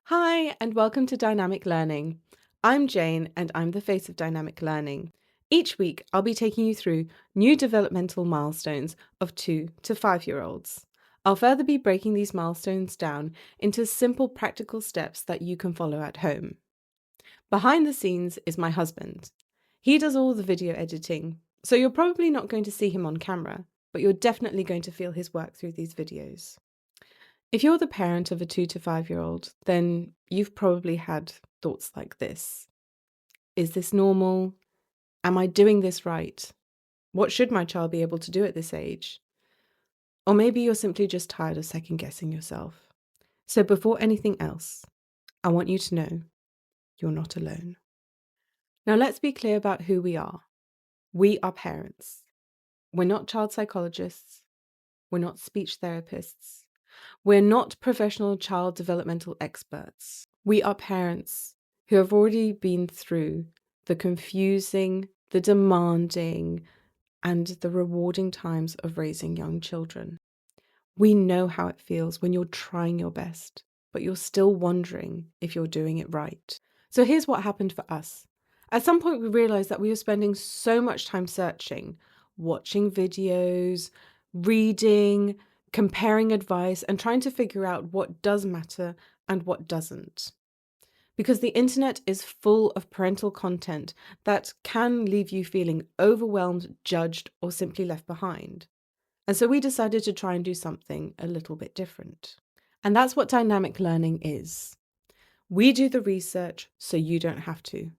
Hi, and welcome to Dynamic Learning. I'm Jane, and I'm the face of Dynamic Learning. Each week, I'll be taking you through new developmental milestones of 2 to 5-year-olds. I'll further be breaking these milestones down into simple practical steps that you can follow at home. Behind the scenes is my husband. He does all the video editing, so you're probably not going to see him on camera, but you're definitely going to feel his work through these videos. If you're the parent of a 2 to 5-year-old, then you've probably had thoughts like this. Is this normal? Am I doing this right? What should my child be able to do at this age? Or maybe you're simply just tired of second guessing yourself. So before anything else, I want you to know you're not alone. Now let's be clear about who we are. We are parents. We're not child psychologists. We're not speech therapists. We're not professional child developmental experts. We are parents who have already been through the confusing, the demanding, and the rewarding times of raising young children. We know how it feels when you're trying your best, but you're still wondering if you're doing it right. So here's what happened for us. At some point, we realized that we were spending so much time searching, watching videos, reading, comparing advice, and trying to figure out what does matter and what doesn't. Because the internet is full of parental content that can leave you feeling overwhelmed, judged, or simply left behind. And so we decided to try and do something a little bit different. And that's what dynamic learning is. We do the research so you don't have to.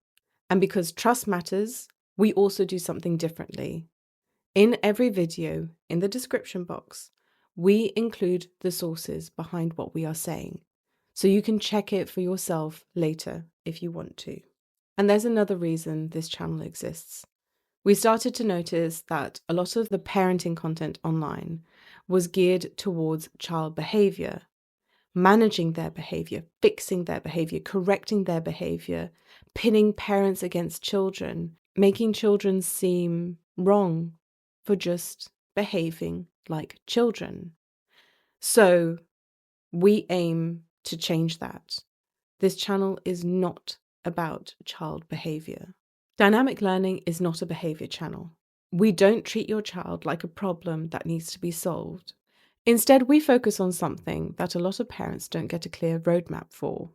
And because trust matters, we also do something differently. In every video, in the description box, we include the sources behind what we are saying, so you can check it for yourself later if you want to. And there's another reason this channel exists. We started to notice that a lot of the parenting content online was geared towards child behavior, managing their behavior, fixing their behavior, correcting their behavior, pitting parents against children, making children seem wrong for just behaving like children. So we aim to change that. This channel is not about child behavior. Dynamic learning is not a behavior channel. We don't treat your child like a problem that needs to be solved. Instead, we focus on something that a lot of parents don't get a clear roadmap for.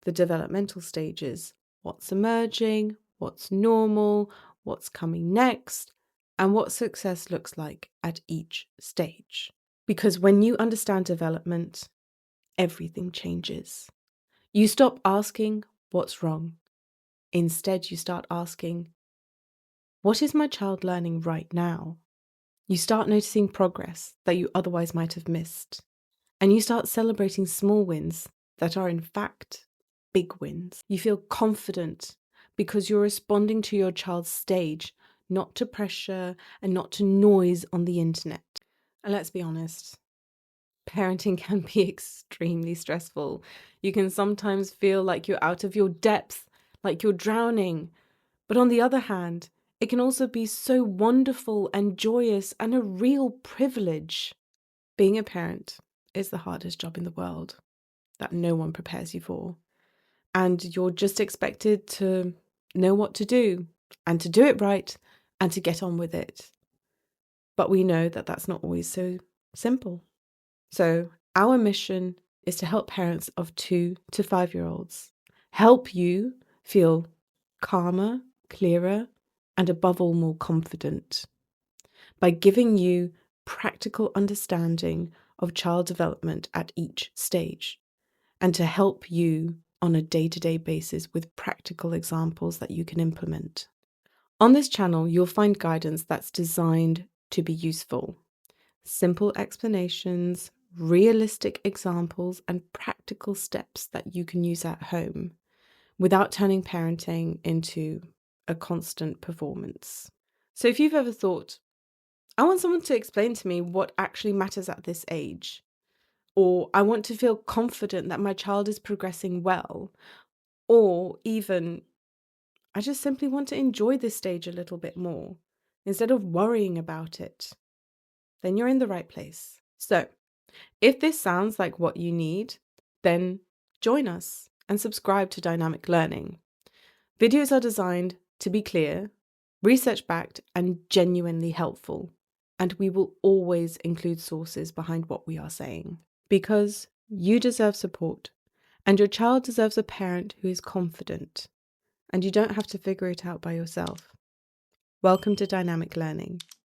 The developmental stages, what's emerging, what's normal, what's coming next, and what success looks like at each stage. Because when you understand development, everything changes. You stop asking, what's wrong? Instead, you start asking, what is my child learning right now? You start noticing progress that you otherwise might have missed. And you start celebrating small wins that are, in fact, big wins. You feel confident because you're responding to your child's stage, not to pressure and not to noise on the internet. And let's be honest, parenting can be extremely stressful. You can sometimes feel like you're out of your depth, like you're drowning. But on the other hand, it can also be so wonderful and joyous and a real privilege. Being a parent is the hardest job in the world that no one prepares you for. And you're just expected to know what to do and to do it right and to get on with it. But we know that that's not always so simple. So our mission is to help parents of 2 to 5-year-olds, help you feel calmer, clearer, and above all, more confident by giving you practical understanding of child development at each stage, and to help you on a day-to-day basis with practical examples that you can implement. On this channel, you'll find guidance that's designed to be useful. Simple explanations, realistic examples, and practical steps that you can use at home without turning parenting into a constant performance. So if you've ever thought, I want someone to explain to me what actually matters at this age, or I want to feel confident that my child is progressing well, or even I just simply want to enjoy this stage a little bit more instead of worrying about it, then you're in the right place. So, if this sounds like what you need, then Join us and subscribe to Dynamic Learning. Videos are designed to be clear, research-backed, and genuinely helpful. And we will always include sources behind what we are saying. Because you deserve support, and your child deserves a parent who is confident, and you don't have to figure it out by yourself. Welcome to Dynamic Learning.